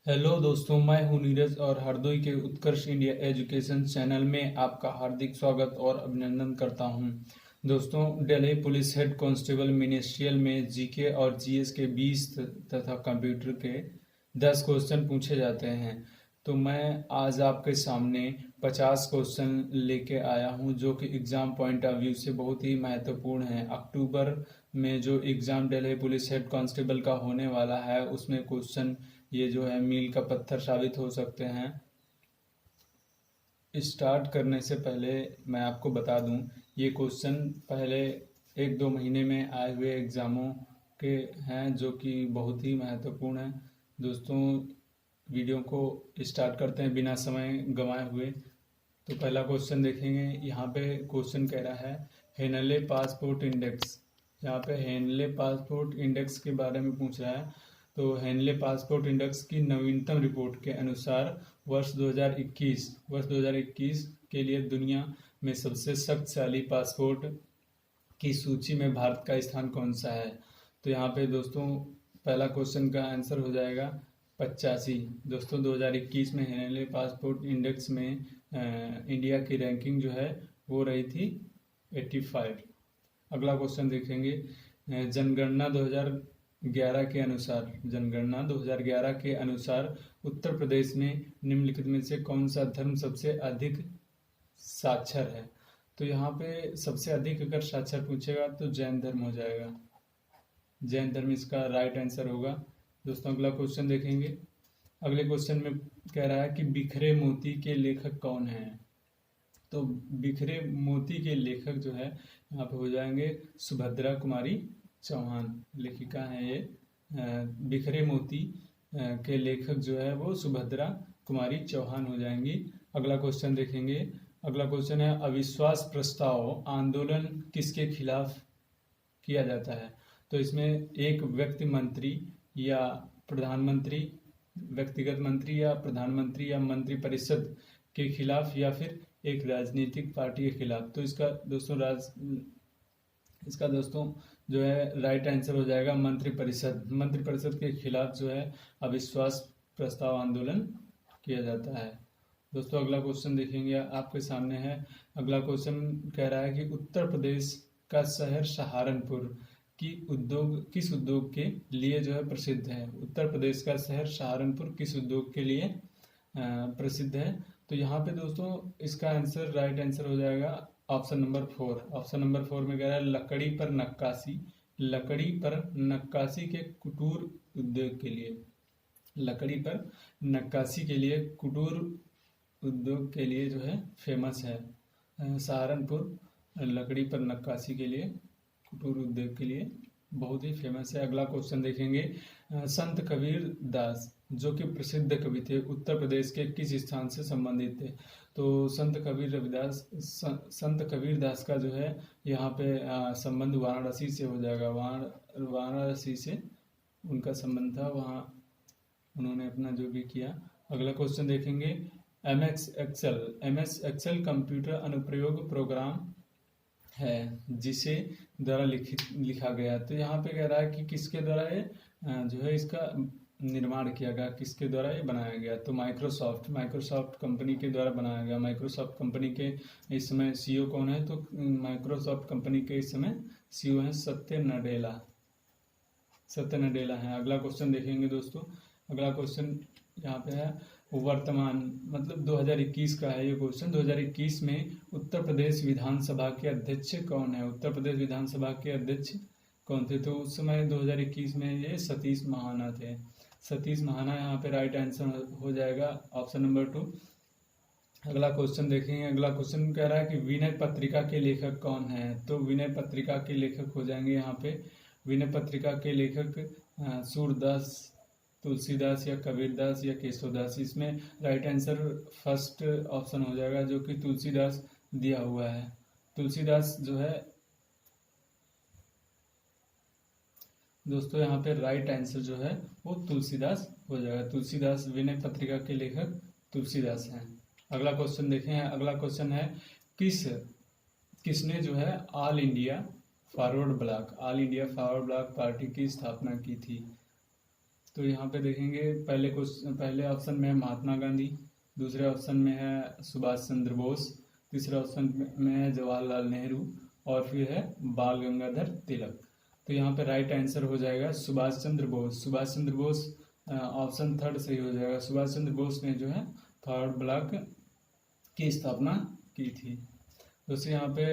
Hello दोस्तों, मैं हूं नीरज और हरदोई के उत्कर्ष इंडिया एजुकेशन चैनल में आपका हार्दिक स्वागत और अभिनंदन करता हूं। दोस्तों, Delhi police head constable ministerial में जीके और जीएस के 20 तथा कंप्यूटर के 10 क्वेश्चन पूछे जाते हैं। तो मैं आज आपके सामने 50 क्वेश्चन लेके आया हूं जो कि एग्जाम पॉइंट ऑफ व्यू से बहुत ही महत्वपूर्ण है। अक्टूबर में जो exam Delhi police head constable का होने वाला है उसमें क्वेश्चन ये जो है मील का पत्थर साबित हो सकते हैं। स्टार्ट करने से पहले मैं आपको बता दूं, ये क्वेश्चन पहले 1-2 महीने में आए हुए एग्ज़ामों के हैं जो कि बहुत ही महत्वपूर्ण है। दोस्तों, वीडियो को स्टार्ट करते हैं बिना समय गंवाए हुए। तो पहला क्वेश्चन देखेंगे। यहाँ पे क्वेश्चन कह रहा है हेनले पासपोर्ट इंडेक्स। यहाँ पे हेनले पासपोर्ट इंडेक्स के बारे में पूछ रहा है। तो हेनले पासपोर्ट इंडेक्स की नवीनतम रिपोर्ट के अनुसार वर्ष 2021 के लिए दुनिया में सबसे शक्तिशाली पासपोर्ट की सूची में भारत का स्थान कौन सा है। तो यहाँ पे दोस्तों पहला क्वेश्चन का आंसर हो जाएगा 85। दोस्तों 2021 में हेनले पासपोर्ट इंडेक्स में इंडिया की रैंकिंग जो है वो रही थी 85। अगला क्वेश्चन देखेंगे। जनगणना 2011 के अनुसार उत्तर प्रदेश में निम्नलिखित में से कौन सा धर्म सबसे अधिक साक्षर है। तो यहाँ पे सबसे अधिक अगर साक्षर पूछेगा तो जैन धर्म हो जाएगा। जैन धर्म इसका राइट आंसर होगा। दोस्तों अगला क्वेश्चन देखेंगे। अगले क्वेश्चन में कह रहा है कि बिखरे मोती के लेखक कौन है। तो बिखरे मोती के लेखक जो है यहाँ पे हो जाएंगे सुभद्रा कुमारी चौहान, लेखिका हैं ये। बिखरे मोती के लेखक जो है वो सुभद्रा कुमारी चौहान हो जाएंगी। अगला क्वेश्चन देखेंगे। अगला क्वेश्चन है अविश्वास प्रस्ताव आंदोलन किसके खिलाफ किया जाता है। तो इसमें एक व्यक्ति मंत्री या प्रधानमंत्री, व्यक्तिगत मंत्री या प्रधानमंत्री या मंत्रिपरिषद के खिलाफ या फिर एक राजनीतिक पार्टी के खिलाफ। तो इसका दोस्तों जो है राइट आंसर हो जाएगा मंत्रिपरिषद। मंत्रिपरिषद के खिलाफ जो है अविश्वास प्रस्ताव आंदोलन किया जाता है। दोस्तों अगला क्वेश्चन देखेंगे आपके सामने है। अगला क्वेश्चन कह रहा है कि उत्तर प्रदेश का शहर सहारनपुर किस उद्योग के लिए जो है प्रसिद्ध है। उत्तर प्रदेश का शहर सहारनपुर किस उद्योग के लिए प्रसिद्ध है। तो यहाँ पे दोस्तों इसका आंसर राइट आंसर हो जाएगा ऑप्शन नंबर 4। ऑप्शन नंबर 4 में कह रहा है लकड़ी पर नक्काशी के कुटीर उद्योग के लिए। लकड़ी पर नक्काशी के लिए कुटीर उद्योग के लिए जो है फेमस है सहारनपुर। लकड़ी पर नक्काशी के लिए कुटीर उद्योग के लिए बहुत ही फेमस है। अगला क्वेश्चन देखेंगे। संत कबीर दास जो कि प्रसिद्ध कवि थे उत्तर प्रदेश के किस स्थान से संबंधित थे। तो संत कबीर दास का जो है यहाँ पे संबंध वाराणसी से हो जाएगा। वाराणसी से उनका संबंध था, वहाँ उन्होंने अपना जो भी किया। अगला क्वेश्चन देखेंगे। एमएस एक्सेल कंप्यूटर अनुप्रयोग प्रोग्राम है जिसे द्वारा लिखा गया। तो यहाँ पे कह रहा है कि किसके द्वारा ये जो है इसका निर्माण किया गया, किसके द्वारा ये बनाया गया। तो माइक्रोसॉफ्ट कंपनी के द्वारा बनाया गया। माइक्रोसॉफ्ट कंपनी के इस समय सीईओ कौन है। तो माइक्रोसॉफ्ट कंपनी के इस समय सीईओ हैं सत्य नडेला हैं। अगला क्वेश्चन देखेंगे दोस्तों। अगला क्वेश्चन यहाँ पे है वर्तमान मतलब 2021 का है ये क्वेश्चन। 2021 में उत्तर प्रदेश विधानसभा के अध्यक्ष कौन है। उत्तर प्रदेश विधानसभा के अध्यक्ष कौन थे। तो उस समय 2021 में ये सतीश महाना थे। सतीश महाना यहाँ पे राइट आंसर हो जाएगा ऑप्शन नंबर 2। अगला क्वेश्चन देखेंगे। अगला क्वेश्चन कह रहा है कि विनय पत्रिका के लेखक कौन है। तो विनय पत्रिका के लेखक हो जाएंगे यहाँ पे। विनय पत्रिका के लेखक सूरदास, तुलसीदास या कबीरदास या केशवदास। इसमें राइट आंसर फर्स्ट ऑप्शन हो जाएगा जो कि तुलसीदास दिया हुआ है। तुलसीदास जो है दोस्तों यहाँ पे राइट आंसर जो है वो तुलसीदास हो जाएगा। तुलसीदास विनय पत्रिका के लेखक तुलसीदास हैं। अगला क्वेश्चन देखें। अगला क्वेश्चन है किसने जो है all India forward block party की स्थापना की थी। तो यहाँ पे देखेंगे पहले ऑप्शन में है महात्मा गांधी, दूसरे ऑप्शन में है सुभाष चंद्र बोस, तीसरे ऑप्शन में है जवाहरलाल नेहरू और फिर है बाल गंगाधर तिलक। तो यहाँ पे राइट आंसर हो जाएगा सुभाष चंद्र बोस। सुभाष चंद्र बोस ऑप्शन थर्ड सही हो जाएगा। सुभाष चंद्र बोस ने जो है फॉरवर्ड ब्लॉक की स्थापना की थी। दोस्तों यहाँ पे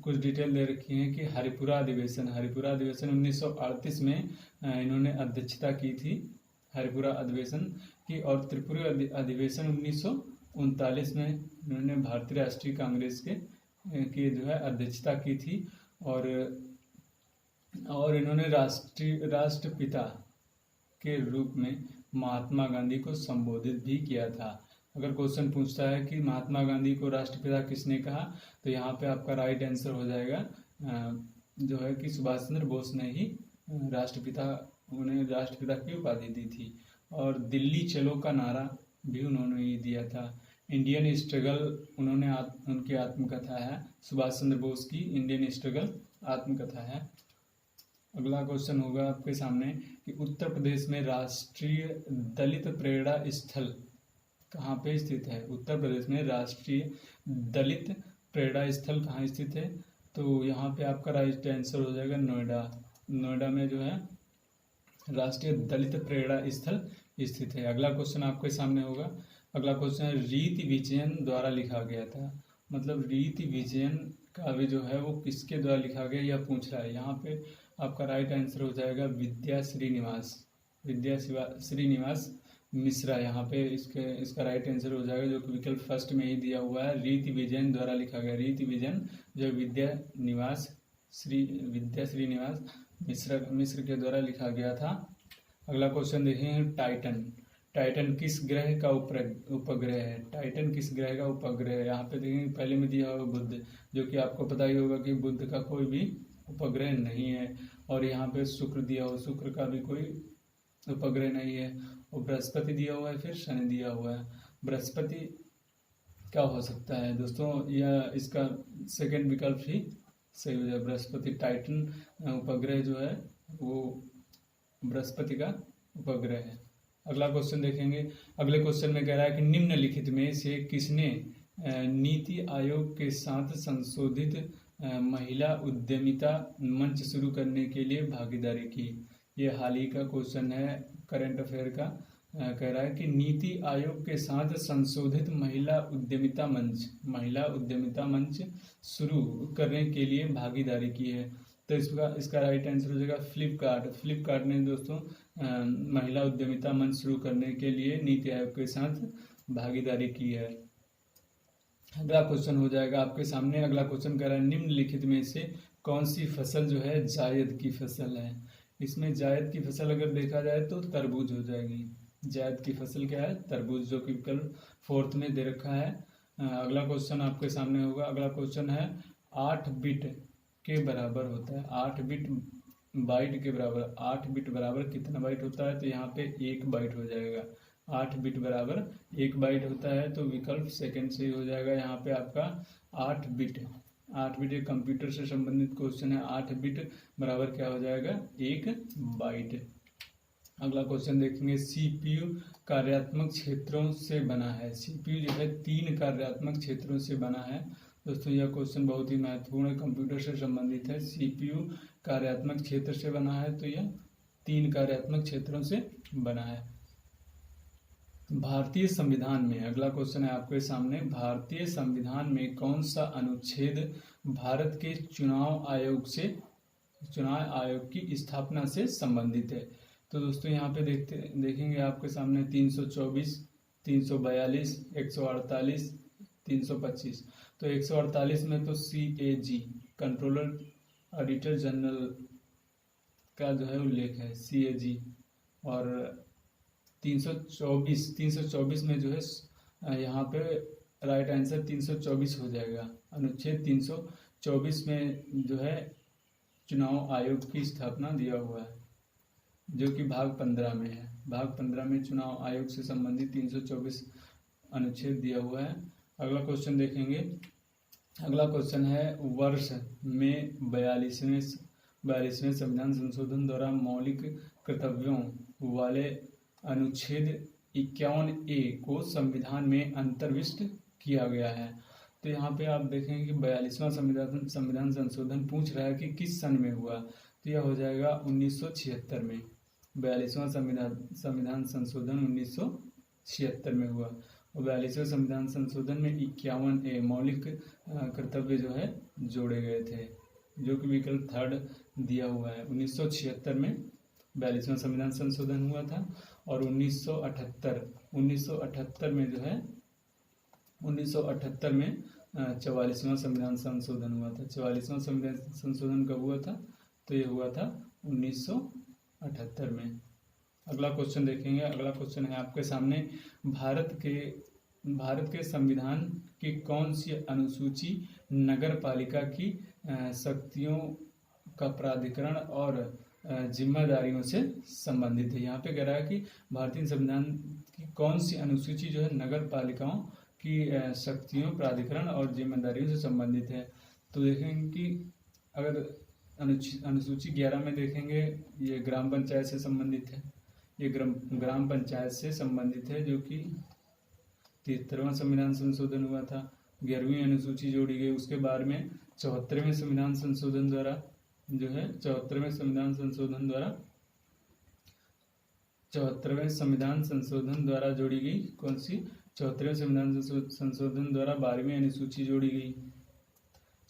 कुछ डिटेल दे रखी है कि हरिपुरा अधिवेशन 1938 में इन्होंने अध्यक्षता की थी, हरिपुरा अधिवेशन की। और त्रिपुरी अधिवेशन 1939 में इन्होंने भारतीय राष्ट्रीय कांग्रेस के जो है अध्यक्षता की थी। और इन्होंने राष्ट्रपिता के रूप में महात्मा गांधी को संबोधित भी किया था। अगर क्वेश्चन पूछता है कि महात्मा गांधी को राष्ट्रपिता किसने कहा, तो यहाँ पे आपका राइट आंसर हो जाएगा जो है कि सुभाष चंद्र बोस ने ही उन्हें राष्ट्रपिता की उपाधि दी थी। और दिल्ली चलो का नारा भी उन्होंने ही दिया था। इंडियन स्ट्रगल उनकी आत्मकथा है, सुभाष चंद्र बोस की इंडियन स्ट्रगल आत्मकथा है। अगला क्वेश्चन होगा आपके सामने कि उत्तर प्रदेश में राष्ट्रीय दलित प्रेरणा स्थल कहाँ पे स्थित है। उत्तर प्रदेश में राष्ट्रीय दलित प्रेरणा स्थल कहाँ स्थित है, तो यहाँ पे आपका राइट आंसर हो जाएगा नोएडा। नोएडा में जो है राष्ट्रीय दलित प्रेरणा स्थल स्थित है। अगला क्वेश्चन आपके सामने होगा। अगला क्वेश्चन है रीति विजयन द्वारा लिखा गया था। मतलब रीति विजयन का भी जो है वो किसके द्वारा लिखा गया यह पूछ रहा है। यहाँ पे आपका राइट आंसर हो जाएगा विद्या श्रीनिवास मिश्रा। यहाँ पे इसका राइट आंसर हो जाएगा, जो कि विकल्प फर्स्ट में ही दिया हुआ है, रीति विजयन द्वारा लिखा गया। रीति विजयन जो विद्या श्रीनिवास मिश्र के द्वारा लिखा गया था। अगला क्वेश्चन देखेंगे टाइटन किस ग्रह का उपग्रह है। टाइटन किस ग्रह का उपग्रह है, यहाँ पे देखेंगे पहले में दिया हुआ बुध, जो कि आपको पता ही होगा कि बुध का कोई भी उपग्रह नहीं है। और यहाँ पे शुक्र दिया हुआ, शुक्र का भी कोई उपग्रह नहीं है। और बृहस्पति दिया हुआ है, फिर शनि दिया हुआ है। बृहस्पति क्या हो सकता है दोस्तों, यह इसका सेकंड विकल्प ही सही हो जाए। बृहस्पति टाइटन उपग्रह जो है वो बृहस्पति का उपग्रह है। अगला क्वेश्चन देखेंगे। अगले क्वेश्चन में कह रहा है कि निम्नलिखित में से किसने नीति आयोग के साथ संशोधित महिला उद्यमिता मंच शुरू करने के लिए भागीदारी की। ये हाल ही का क्वेश्चन है, करंट अफेयर का। कह रहा है कि नीति आयोग के साथ संशोधित महिला उद्यमिता मंच शुरू करने के लिए भागीदारी की है। तो इसका राइट आंसर हो जाएगा फ्लिपकार्ट ने दोस्तों महिला उद्यमिता मंच शुरू करने के लिए नीति आयोग के साथ भागीदारी की है। अगला क्वेश्चन हो जाएगा आपके सामने। अगला क्वेश्चन कह रहा है निम्नलिखित में से कौन सी फसल जो है जायद की फसल है। इसमें जायद की फसल अगर देखा जाए तो तरबूज हो जाएगी। जायद की फसल क्या है, तरबूज, जो कि विकल्प फोर्थ में दे रखा है। अगला क्वेश्चन आपके सामने होगा। अगला क्वेश्चन है 8 बिट के बराबर होता है। 8 बिट बाइट के बराबर, 8 बिट बराबर कितना बाइट होता है, तो यहाँ पे 1 बाइट हो जाएगा। 8 बिट बराबर 1 बाइट होता है, तो विकल्प सेकंड से हो जाएगा। यहाँ पे आपका 8 बिट एक कंप्यूटर से संबंधित क्वेश्चन है। 8 बिट बराबर क्या हो जाएगा, 1 बाइट। अगला क्वेश्चन देखेंगे। सीपीयू कार्यात्मक क्षेत्रों से बना है। सीपीयू जो है 3 कार्यात्मक क्षेत्रों से बना है। दोस्तों यह क्वेश्चन बहुत ही महत्वपूर्ण है, कंप्यूटर से संबंधित है। सीपीयू कार्यात्मक क्षेत्र से बना है, तो यह 3 कार्यात्मक क्षेत्रों से बना है। भारतीय संविधान में, अगला क्वेश्चन है आपके सामने, भारतीय संविधान में कौन सा अनुच्छेद भारत के चुनाव आयोग की स्थापना से संबंधित है। तो दोस्तों यहाँ पे देखेंगे आपके सामने 324, 342, 148, 325। तो 148 में तो CAG कंट्रोलर ऑडिटर जनरल का जो है उल्लेख है, CAG। और 324 में जो है यहाँ पे राइट आंसर 324 हो जाएगा। अनुच्छेद 324 में जो है चुनाव आयोग की स्थापना दिया हुआ है, जो कि भाग 15 में है। भाग 15 में चुनाव आयोग से संबंधित 324 अनुच्छेद दिया हुआ है। अगला क्वेश्चन देखेंगे। अगला क्वेश्चन है वर्ष में 42वें संविधान संशोधन द्वारा मौलिक कर्तव्यों वाले अनुच्छेद 51A को संविधान में अंतर्विष्ट किया गया है। तो यहाँ पे आप देखेंगे कि 42वां संविधान संशोधन पूछ रहा है कि किस सन में हुआ, तो यह हो जाएगा 1976 में। 42वां संविधान संशोधन 1976 में हुआ और 42वें संविधान संशोधन में 51A मौलिक कर्तव्य जो है जोड़े गए थे, जो कि विकल्प थर्ड दिया हुआ है। 1976 में 42वां संविधान संशोधन हुआ था और 1978 में जो है 1978 में 44वां संविधान संशोधन हुआ था। 44वां संविधान संशोधन कब हुआ था, तो ये हुआ था 1978 में। अगला क्वेश्चन देखेंगे। अगला क्वेश्चन है आपके सामने, भारत के संविधान की कौन सी अनुसूची नगर पालिका की शक्तियों का प्राधिकरण और जिम्मेदारियों से संबंधित है। यहाँ पे कह रहा है कि भारतीय संविधान की कौन सी अनुसूची जो है नगर पालिकाओं की शक्तियों, प्राधिकरण और जिम्मेदारियों से संबंधित है। तो देखेंगे कि अगर अनुसूची 11 में देखेंगे, ये ग्राम पंचायत से संबंधित है। ये ग्राम पंचायत से संबंधित है, जो कि 73वां संविधान संशोधन हुआ था। 11वीं अनुसूची जोड़ी गई। उसके बाद में 74वें संविधान संशोधन द्वारा जो है 74वें संविधान संशोधन द्वारा जोड़ी गई। कौन सी? 74वें संविधान संशोधन द्वारा 12वीं अनुसूची जोड़ी गई।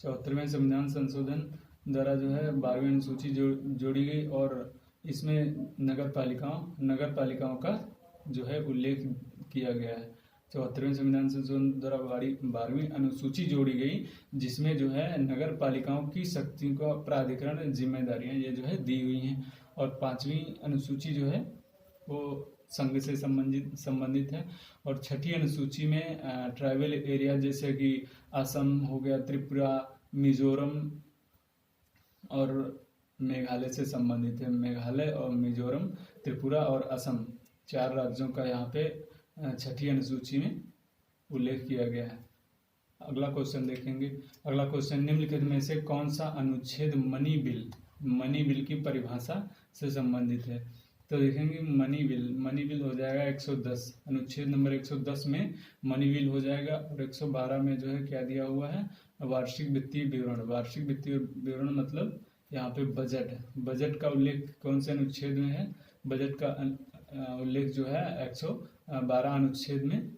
74वें संविधान संशोधन द्वारा जो है 12वीं अनुसूची जोड़ी गई और इसमें नगर पालिकाओं का जो है उल्लेख किया गया है। 74वें संविधान संशोधन द्वारा 12वीं अनुसूची जोड़ी गई, जिसमें जो है नगर पालिकाओं की शक्तियों का प्राधिकरण, जिम्मेदारियां ये जो है दी हुई हैं। और 5वीं अनुसूची जो है वो संघ से संबंधित है। और 6ठी अनुसूची में ट्राइबल एरिया जैसे कि असम हो गया, त्रिपुरा, मिजोरम और मेघालय से संबंधित है। मेघालय और मिजोरम, त्रिपुरा और असम 4 राज्यों का यहाँ पे 6ठी अनुसूची में उल्लेख किया गया है। अगला क्वेश्चन देखेंगे। अगला क्वेश्चन, निम्नलिखित में से कौन सा अनुच्छेद मनी बिल की परिभाषा से संबंधित है। तो देखेंगे मनी बिल हो जाएगा 110, अनुच्छेद नंबर 110 में मनी बिल हो जाएगा। और 112 में जो है क्या दिया हुआ है, वार्षिक वित्तीय विवरण। वार्षिक वित्तीय विवरण मतलब यहाँ पे बजट है। बजट का उल्लेख कौन से अनुच्छेद में है, बजट का उल्लेख जो है 112 अनुच्छेद में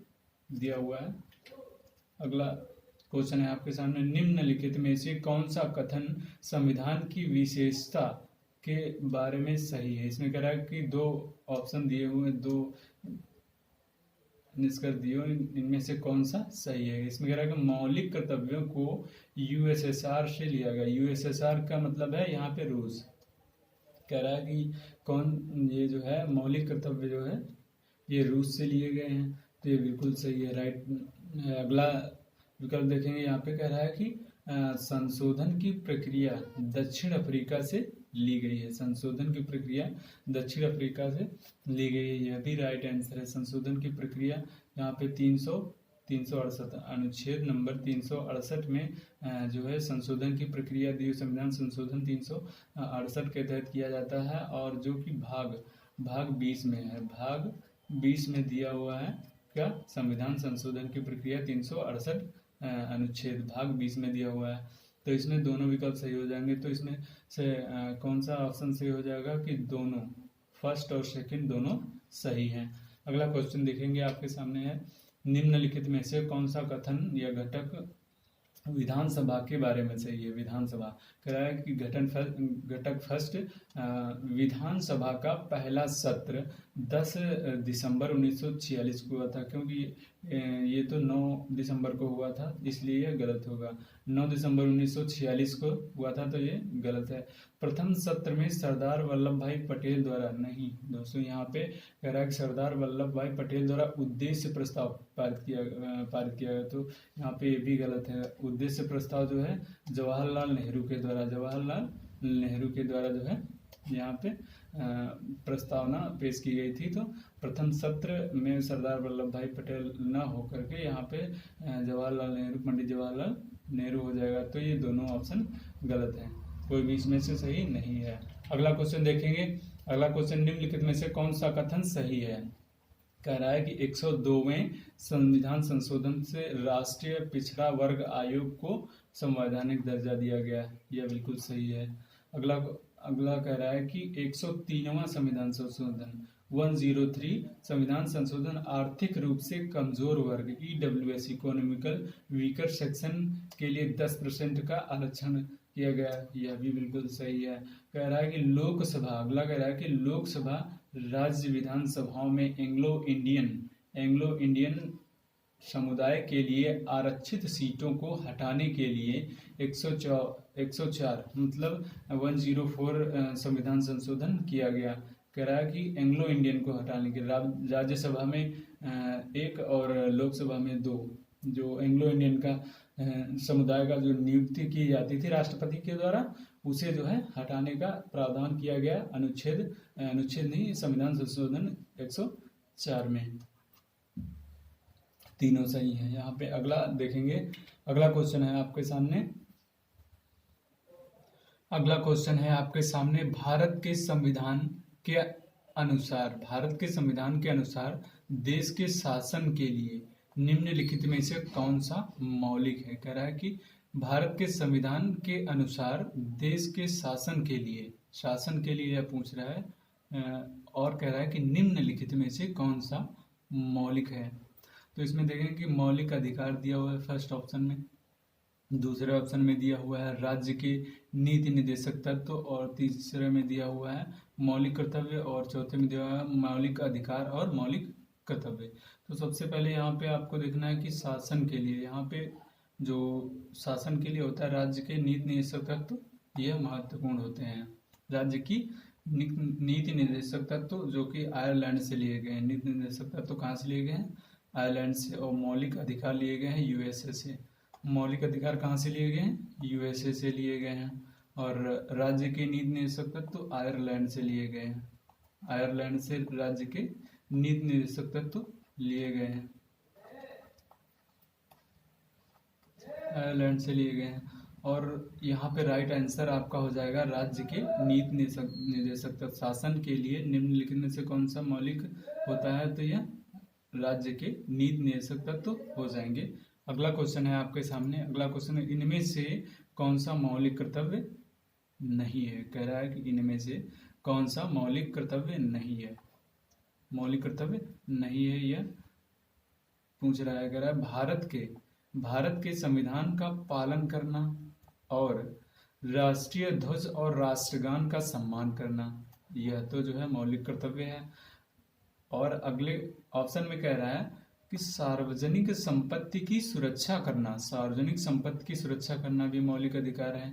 दिया हुआ है। अगला क्वेश्चन है आपके सामने, निम्नलिखित में से कौन सा कथन संविधान की विशेषता के बारे में सही है। इसमें कह रहा है कि 2 ऑप्शन दिए हुए, 2 निष्कर्ष दिए हुए, इनमें से कौन सा सही है। इसमें कह रहा है कि मौलिक कर्तव्यों को यूएसएसआर से लिया गया। यूएसएसआर का मतलब है यहाँ पे रूस। कह रहा है कि ये जो है मौलिक कर्तव्य जो है ये रूस से लिए गए हैं, तो ये बिल्कुल सही है, राइट। अगला विकल्प देखेंगे। यहाँ पे कह रहा है कि संशोधन की प्रक्रिया दक्षिण अफ्रीका से ली गई है। संशोधन की प्रक्रिया दक्षिण अफ्रीका से ली गई है, यह भी राइट आंसर है। संशोधन की प्रक्रिया यहाँ पे 368 अनुच्छेद नंबर 368 में जो है संशोधन की प्रक्रिया दी। संविधान संशोधन 368 के तहत किया जाता है और जो कि भाग 20 में है। भाग 20 में दिया हुआ है क्या, संविधान संशोधन की प्रक्रिया 368 अनुच्छेद भाग 20 में दिया हुआ है। तो इसमें दोनों विकल्प सही हो जाएंगे। तो इसमें से कौन सा ऑप्शन सही हो जाएगा कि दोनों, फर्स्ट और सेकंड दोनों सही हैं। अगला क्वेश्चन देखेंगे आपके सामने है, निम्नलिखित में से कौन सा कथन या घटक विधानसभा के बारे में सही है। विधानसभा कह रहा है कि घटक फर्स्ट, विधानसभा का पहला सत्र 10 दिसंबर 1946 को हुआ था, क्योंकि ये तो 9 दिसंबर को हुआ था, इसलिए यह गलत होगा। 9 दिसंबर 1946 को हुआ था, तो ये गलत है। प्रथम सत्र में सरदार वल्लभ भाई पटेल द्वारा, नहीं दोस्तों, यहाँ पे कह रहा है कि सरदार वल्लभ भाई पटेल द्वारा उद्देश्य प्रस्ताव पारित किया गया, तो यहाँ पे ये भी गलत है। उद्देश्य प्रस्ताव जो है जवाहरलाल नेहरू के द्वारा जो है यहाँ पे प्रस्तावना पेश की गई थी। तो प्रथम सत्र में सरदार वल्लभ भाई पटेल न होकर के यहाँ पे पंडित जवाहरलाल नेहरू हो जाएगा। तो ये दोनों ऑप्शन गलत हैं। कोई भी इसमें से सही नहीं है। अगला क्वेश्चन देखेंगे। अगला क्वेश्चन, निम्नलिखित में से कौन सा कथन सही है? कह रहा है कि 102वें संविधान संशोधन से राष्ट्रीय पिछड़ा वर्ग आयोग को संवैधानिक दर्जा दिया गया है। यह बिल्कुल सही है। अगला अगला कह रहा है कि 103वां संविधान संशोधन 103 संविधान संशोधन आर्थिक रूप से कमजोर वर्ग ईडब्ल्यूएस इकोनॉमिकल वीकर सेक्शन के लिए 10% का आरक्षण किया गया। यह भी बिल्कुल सही है। कह रहा है कि लोकसभा, अगला कह रहा है कि लोकसभा राज्य विधानसभाओं में एंग्लो इंडियन समुदाय के लिए आरक्षित सीटों को हटाने के लिए 104 मतलब 104 संविधान संशोधन किया गया। कह रहा है कि एंग्लो इंडियन को हटाने के राज्यसभा में 1 और लोकसभा में 2 जो एंग्लो इंडियन का समुदाय का जो नियुक्ति की जाती थी राष्ट्रपति के द्वारा, उसे जो है हटाने का प्रावधान किया गया अनुच्छेद नहीं, संविधान संशोधन 104 में। तीनों सही है। यहाँ पे अगला देखेंगे। अगला क्वेश्चन है आपके सामने। अगला क्वेश्चन है आपके सामने, भारत के संविधान के अनुसार देश के शासन के लिए निम्नलिखित में से कौन सा मौलिक है? कह रहा है कि भारत के संविधान के अनुसार देश के शासन के लिए यह पूछ रहा है और कह रहा है कि निम्नलिखित में से कौन सा मौलिक है। तो इसमें देखेंगे कि मौलिक अधिकार दिया हुआ है फर्स्ट ऑप्शन में, दूसरे ऑप्शन में दिया हुआ है राज्य के नीति निर्देशक तत्व और तीसरे में दिया हुआ है मौलिक कर्तव्य और चौथे में दिया हुआ है मौलिक अधिकार और मौलिक कर्तव्य। तो सबसे पहले यहाँ पे आपको देखना है कि शासन के लिए, यहाँ पे जो शासन के लिए होता है राज्य के नीति निर्देशक तत्व, यह महत्वपूर्ण होते हैं। राज्य की नीति निर्देशक तत्व जो कि आयरलैंड से लिए गए हैं। नीति निर्देशक तत्व कहाँ से लिए गए हैं? आयरलैंड से। और मौलिक अधिकार लिए गए हैं यूएसए से। मौलिक अधिकार कहाँ से लिए गए हैं? यूएसए से लिए गए हैं। और राज्य के नीति निर्देशक तत्व आयरलैंड से लिए गए हैं। आयरलैंड से राज्य के नीति निर्देशक तत्व लिए गए हैं, आयरलैंड से लिए गए हैं। और यहाँ पे राइट आंसर आपका हो जाएगा राज्य के नीति निर्देशक तत्व। शासन के लिए निम्नलिखित में से कौन सा मौलिक होता है? तो यह राज्य के नीति निर्देशक तत्व हो जाएंगे। अगला क्वेश्चन है आपके सामने। अगला क्वेश्चन है, इनमें से कौन सा मौलिक कर्तव्य नहीं है? कह रहा है कि इनमें से कौन सा मौलिक कर्तव्य नहीं है? मौलिक कर्तव्य नहीं है यह पूछ रहा है। कह रहा है भारत के संविधान का पालन करना और राष्ट्रीय ध्वज और राष्ट्रगान का सम्मान करना, यह तो जो है मौलिक कर्तव्य है। और अगले ऑप्शन में कह रहा है कि सार्वजनिक संपत्ति की सुरक्षा करना, सार्वजनिक संपत्ति की सुरक्षा करना भी मौलिक अधिकार है।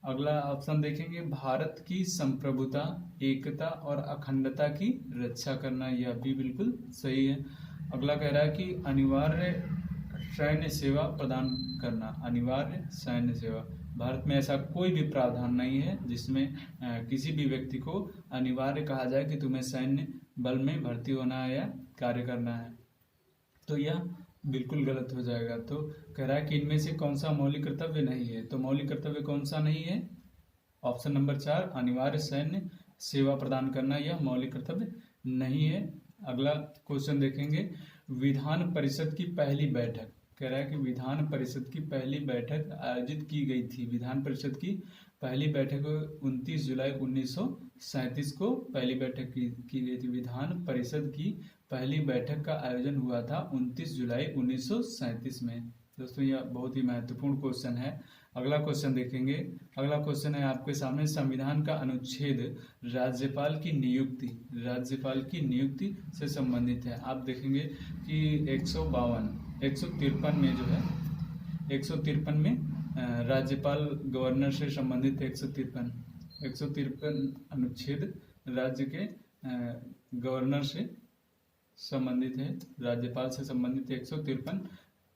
अगला ऑप्शन देखेंगे, भारत की संप्रभुता, एकता और अखंडता की रक्षा करना, यह भी बिल्कुल सही है। अगला कह रहा है कि अनिवार्य सैन्य सेवा प्रदान करना, अनिवार्य सैन्य सेवा। भारत में ऐसा कोई भी प्रावधान नहीं है जिसमें किसी भी व्यक्ति को अनिवार्य कहा जाए कि तुम्हें सैन्य बल में भर्ती होना है या कार्य करना है, तो यह बिल्कुल गलत हो जाएगा। तो कह रहा है कि इनमें से कौन सा मौलिक कर्तव्य नहीं है? तो मौलिक कर्तव्य कौन सा नहीं है? ऑप्शन नंबर 4 अनिवार्य सैन्य सेवा प्रदान करना, यह मौलिक कर्तव्य नहीं है। अगला क्वेश्चन देखेंगे, विधान परिषद की पहली बैठक। कह रहा है कि विधान परिषद की पहली बैठक आयोजित की गई थी। विधान परिषद की पहली बैठक 29 जुलाई 1937 को पहली बैठक की गई थी। विधान परिषद की पहली बैठक का आयोजन हुआ था 29 जुलाई 1937 में। दोस्तों यह बहुत ही महत्वपूर्ण क्वेश्चन है। अगला क्वेश्चन देखेंगे। अगला क्वेश्चन है आपके सामने, संविधान का अनुच्छेद राज्यपाल की नियुक्ति से संबंधित है। आप देखेंगे कि 153 में जो है 153 में राज्यपाल गवर्नर से संबंधित 153 अनुच्छेद राज्य के गवर्नर से संबंधित है। राज्यपाल से संबंधित 153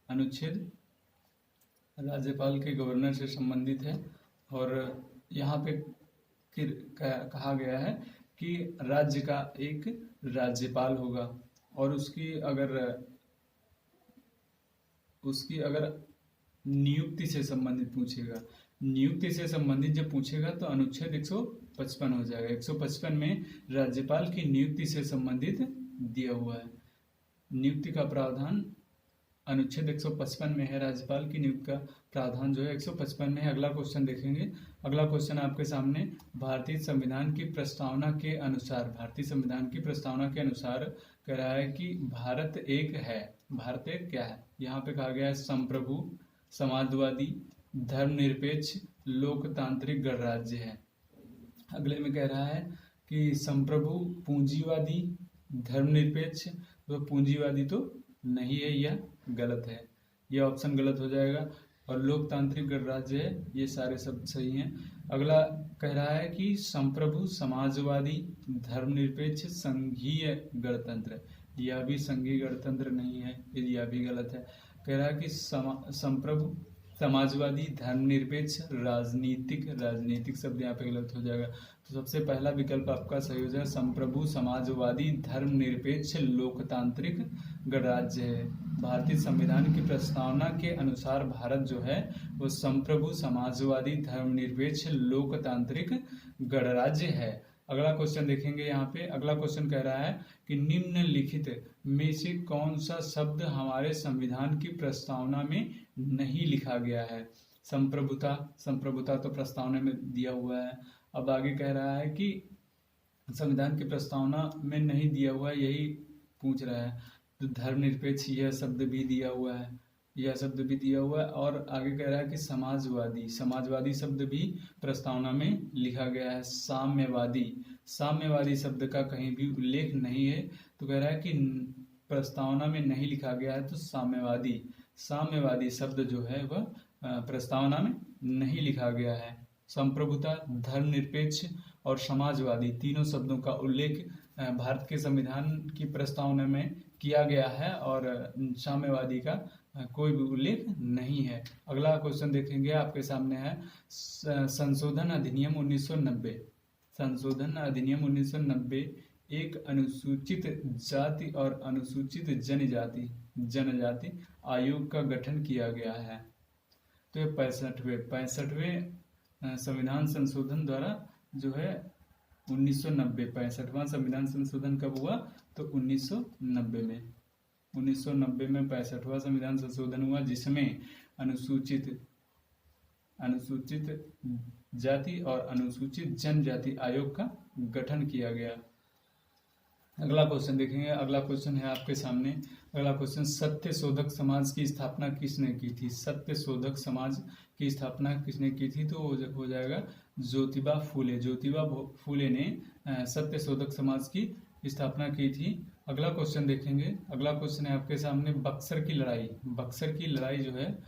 अनुच्छेद राज्यपाल के गवर्नर से संबंधित है। और यहाँ पे कहा गया है कि राज्य का एक राज्यपाल होगा और उसकी अगर नियुक्ति से संबंधित पूछेगा, नियुक्ति से संबंधित जब पूछेगा तो अनुच्छेद 155 हो जाएगा। 155 में राज्यपाल की नियुक्ति से संबंधित दिया हुआ है। नियुक्ति का प्रावधान अनुच्छेद 155 में है। राज्यपाल की नियुक्ति का प्रावधान जो है 155 में है। अगला क्वेश्चन देखेंगे। अगला क्वेश्चन आपके सामने भारतीय संविधान की प्रस्तावना के अनुसार, भारतीय संविधान की प्रस्तावना के अनुसार कह रहा है कि भारत एक है। भारत एक क्या है? यहाँ पे कहा गया है संप्रभु, समाजवादी, धर्मनिरपेक्ष, लोकतांत्रिक गणराज्य है। अगले में कह रहा है कि संप्रभु, पूंजीवादी, धर्मनिरपेक्ष। तो पूंजीवादी तो नहीं है, यह गलत है, यह ऑप्शन गलत हो जाएगा। और लोकतांत्रिक गणराज्य है, ये सारे सब सही हैं। अगला कह रहा है कि संप्रभु, समाजवादी, धर्मनिरपेक्ष, संघीय गणतंत्र। यह भी संघीय गणतंत्र नहीं है, यह भी गलत है। कह रहा है कि संप्रभु, समाजवादी, धर्मनिरपेक्ष, राजनीतिक। राजनीतिक शब्द यहाँ पे गलत हो जाएगा। तो सबसे पहला विकल्प आपका सही हो जाएगा संप्रभु, समाजवादी, धर्मनिरपेक्ष, लोकतांत्रिक गणराज्य है। भारतीय संविधान की प्रस्तावना के अनुसार भारत जो है वो संप्रभु, समाजवादी, धर्मनिरपेक्ष, लोकतांत्रिक गणराज्य है। अगला क्वेश्चन देखेंगे। यहाँ पे अगला क्वेश्चन कह रहा है कि निम्नलिखित में से कौन सा शब्द हमारे संविधान की प्रस्तावना में नहीं लिखा गया है? संप्रभुता, संप्रभुता तो प्रस्तावना में दिया हुआ है। अब आगे कह रहा है कि संविधान की प्रस्तावना में नहीं दिया हुआ है, यही पूछ रहा है। तो धर्मनिरपेक्ष, यह शब्द भी दिया हुआ है, यह शब्द भी दिया हुआ है। और आगे कह रहा है कि समाजवादी, समाजवादी शब्द भी प्रस्तावना में लिखा गया है। साम्यवादी, साम्यवादी शब्द का कहीं भी उल्लेख नहीं है। तो कह रहा है कि प्रस्तावना में नहीं लिखा गया है, तो साम्यवादी, साम्यवादी शब्द जो है वह प्रस्तावना में नहीं लिखा गया है। संप्रभुता, धर्मनिरपेक्ष और समाजवादी तीनों शब्दों का उल्लेख भारत के संविधान की प्रस्तावना में किया गया है और साम्यवादी का कोई भी उल्लेख नहीं है। अगला क्वेश्चन देखेंगे, आपके सामने है संशोधन अधिनियम 1990। संशोधन अधिनियम 1990 एक अनुसूचित जाति और अनुसूचित जनजाति आयोग का गठन किया गया है। तो ये 65वें संविधान संशोधन द्वारा जो है 1990, 65वां संविधान संशोधन कब हुआ? तो 1990 में। 1990 में 65वां संविधान संशोधन हुआ, जिसमें अनुसूचित जाति और अनुसूचित जनजाति आयोग का गठन किया गया। अगला क्वेश्चन देखेंगे। अगला क्वेश्चन है आपके सामने। अगला क्वेश्चन, सत्य शोधक समाज की स्थापना किसने की थी? सत्य शोधक समाज की स्थापना किसने की थी? तो हो जाएगा ज्योतिबा फूले। ज्योतिबा फूले ने सत्य शोधक समाज की स्थापना की थी। अगला क्वेश्चन देखेंगे। अगला क्वेश्चन है आपके सामने, बक्सर की लड़ाई। बक्सर की लड़ाई जो है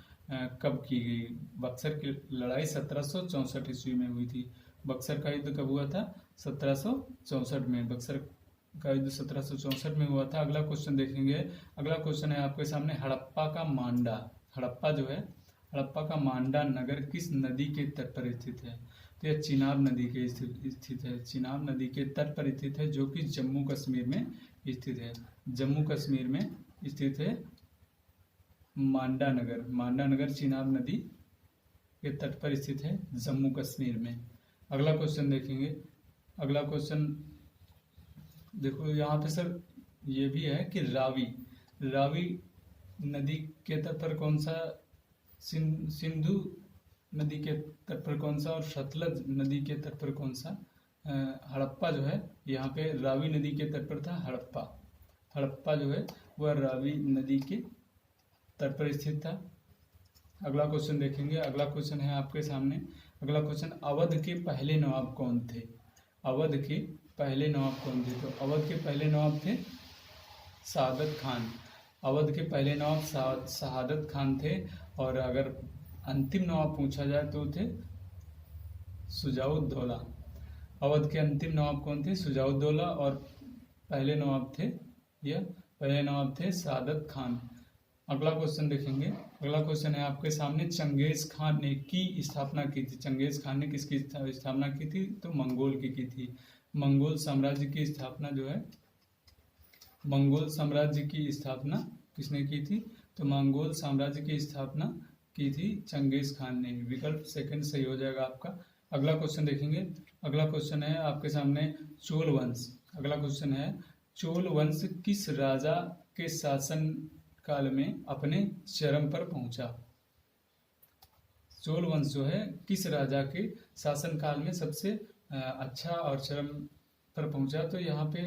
कब की गई? बक्सर की लड़ाई 1764 ईस्वी में हुई थी। बक्सर का युद्ध कब हुआ था? 1764 में। बक्सर का युद्ध 1764 में हुआ था। अगला क्वेश्चन देखेंगे। अगला क्वेश्चन है आपके सामने, हड़प्पा का मांडा। हड़प्पा जो है, हड़प्पा का मांडा नगर किस नदी के तट पर स्थित है? तो यह चिनाब नदी के स्थित है। चिनाब नदी के तट पर स्थित है, जो कि जम्मू कश्मीर में स्थित है। जम्मू कश्मीर में स्थित है मांडा नगर। मांडा नगर चिनाब नदी के तट पर स्थित है, जम्मू कश्मीर में। अगला क्वेश्चन देखेंगे। अगला क्वेश्चन देखो, यहाँ पे सर ये भी है कि रावी नदी के तट पर कौन सा, सिंधु नदी के तट पर कौन सा और सतलज नदी के तट पर कौन सा? हड़प्पा जो है यहाँ पे रावी नदी के तट पर था। हड़प्पा जो है वह रावी नदी के तट पर स्थित था। अगला क्वेश्चन देखेंगे। अगला क्वेश्चन है आपके सामने। अगला क्वेश्चन, अवध के पहले नवाब कौन थे? अवध के पहले नवाब कौन थे? तो अवध के पहले नवाब थे शहादत खान। अवध के पहले नवाब शहादत खान थे। और अगर अंतिम नवाब पूछा जाए तो थे शुजाउद्दौला। अवध के अंतिम नवाब कौन थे? शुजाउद्दौला। और पहले नवाब थे शहादत खान। अगला क्वेश्चन देखेंगे। अगला क्वेश्चन है आपके सामने, चंगेज खान ने की स्थापना की थी। चंगेज खान ने किसकी स्थापना की थी? तो मंगोल की थी। मंगोल साम्राज्य की स्थापना जो है, मंगोल साम्राज्य की स्थापना किसने की थी? तो मंगोल साम्राज्य की स्थापना की थी चंगेज खान ने। विकल्प सेकंड सही हो जाएगा आपका। अगला क्वेश्चन देखेंगे। अगला क्वेश्चन है आपके सामने चोल वंश। अगला क्वेश्चन है चोल वंश किस राजा के शासन काल में अपने चरम पर पहुंचा। चोल वंश जो है किस राजा के शासन काल में सबसे अच्छा और चरम पर पहुंचा। तो यहाँ पे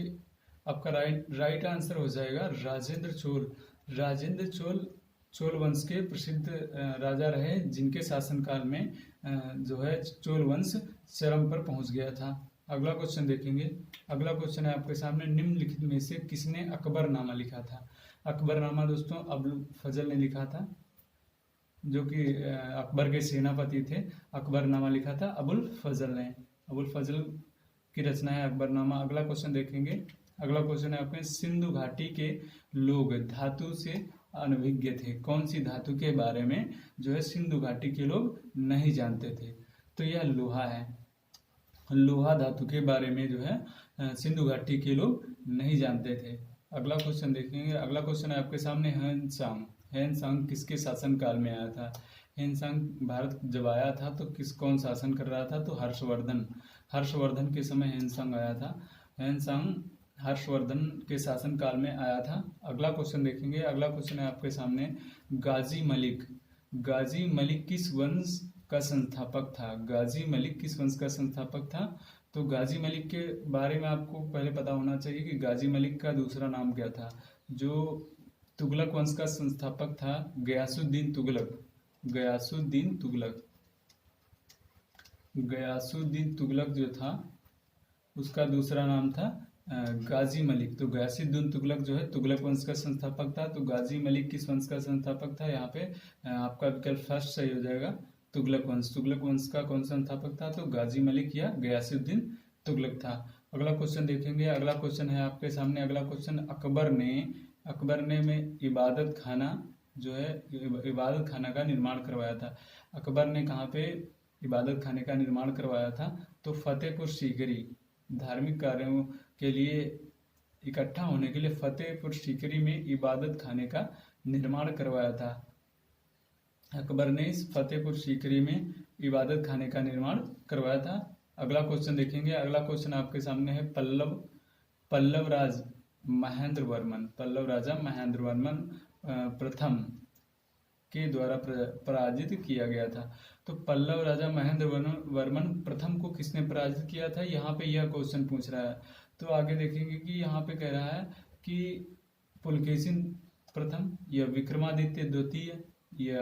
आपका राइट आंसर हो जाएगा राजेंद्र चोल। राजेंद्र चोल चोल वंश के प्रसिद्ध राजा रहे, जिनके शासनकाल में जो है चोल वंश चरम पर पहुंच गया था। अगला क्वेश्चन देखेंगे। अगला क्वेश्चन है आपके सामने निम्नलिखित में से किसने अकबरनामा लिखा था। अकबरनामा दोस्तों अबुल फजल ने लिखा था, जो कि अकबर के सेनापति थे। अकबरनामा लिखा था अबुल फजल ने। अबुल फजल की रचना है अकबरनामा। अगला क्वेश्चन देखेंगे। अगला क्वेश्चन है आपके सिंधु घाटी के लोग धातु से अनभिज्ञ थे। कौन सी धातु के बारे में जो है सिंधु घाटी के लोग नहीं जानते थे। तो यह लोहा है। लोहा धातु के बारे में जो है सिंधु घाटी के लोग नहीं जानते थे। अगला क्वेश्चन देखेंगे। अगला क्वेश्चन है आपके सामने ह्वेनसांग। ह्वेनसांग किसके शासन काल में आया था। ह्वेनसांग भारत जब आया था तो कौन शासन कर रहा था। तो हर्षवर्धन। हर्षवर्धन के समय ह्वेनसांग आया था। ह्वेनसांग हर्षवर्धन के शासन काल में आया था। अगला क्वेश्चन देखेंगे। अगला क्वेश्चन है आपके सामने गाजी मलिक। गाजी मलिक किस वंश का संस्थापक था। गाजी मलिक किस वंश का संस्थापक था। तो गाजी मलिक के बारे में आपको पहले पता होना चाहिए कि गाजी मलिक का दूसरा नाम क्या था। जो तुगलक वंश का संस्थापक था गयासुद्दीन तुगलक। गयासुद्दीन तुगलक। गयासुद्दीन तुगलक जो था उसका दूसरा नाम था गाजी मलिक। तो गयासुद्दीन तुगलक जो है तुगलक वंश का संस्थापक था। तो गाजी मलिक किस वंश का संस्थापक था। यहाँ पे आपका विकल्प फर्स्ट सही हो जाएगा तुगलक वंश। तुगलक वंश का कौन सा संस्थापक था। तो गाजी मलिक या गयासुद्दीन तुगलक था। अगला क्वेश्चन देखेंगे। अगला क्वेश्चन है आपके सामने। अगला क्वेश्चन अकबर ने में इबादत खाना जो है इबादत खाना का निर्माण करवाया था। अकबर ने कहाँ पे इबादत खाने का निर्माण करवाया था। तो फतेहपुर सीकरी। धार्मिक कार्यों के लिए इकट्ठा होने के लिए फतेहपुर सीकरी में इबादत खाने का निर्माण करवाया था। अकबर ने इस फतेहपुर सीकरी में इबादत खाने का निर्माण करवाया था। अगला क्वेश्चन देखेंगे। अगला क्वेश्चन आपके सामने है पल्लव राज महेंद्र वर्मन। पल्लव राजा महेंद्र वर्मन प्रथम के द्वारा पराजित किया गया था। तो पल्लव राजा महेंद्र वर्मन प्रथम को किसने पराजित किया था। यहाँ पे यह क्वेश्चन पूछ रहा है। तो आगे देखेंगे कि यहाँ पे कह रहा है कि पुलकेशिन प्रथम या विक्रमादित्य द्वितीय या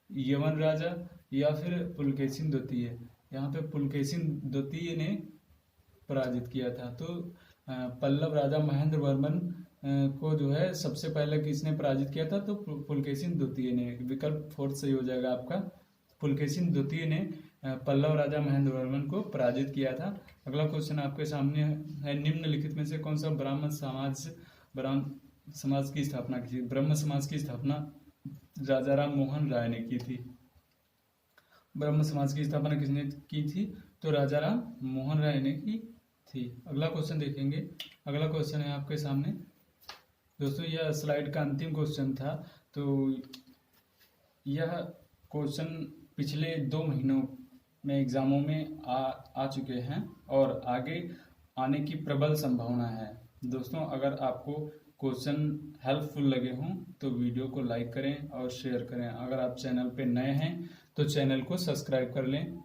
यवन राजा या फिर पुलकेशिन द्वितीय। यहाँ पे पुलकेशिन द्वितीय ने पराजित किया था। तो पल्लव राजा महेंद्र वर्मन को जो है सबसे पहले किसने पराजित किया था। तो पुलकेशिन द्वितीय ने। विकल्प फोर्थ सही हो जाएगा आपका। पुलकेशिन द्वितीय ने पल्लव राजा महेंद्र वर्मन को पराजित किया था। अगला क्वेश्चन आपके सामने है निम्नलिखित में से कौन सा ब्राह्मण समाज की स्थापना की थी। ब्रह्म समाज की स्थापना राजाराम मोहन राय ने की थी। ब्रह्म समाज की स्थापना किसने की थी। तो राजाराम मोहन राय ने की थी। अगला क्वेश्चन देखेंगे। अगला क्वेश्चन है आपके सामने दोस्तों। यह स्लाइड का अंतिम क्वेश्चन था। तो यह क्वेश्चन पिछले 2 महीनों में एग्जामों में आ चुके हैं और आगे आने की प्रबल संभावना है। दोस्तों अगर आपको क्वेश्चन हेल्पफुल लगे हों तो वीडियो को लाइक करें और शेयर करें। अगर आप चैनल पे नए हैं तो चैनल को सब्सक्राइब कर लें।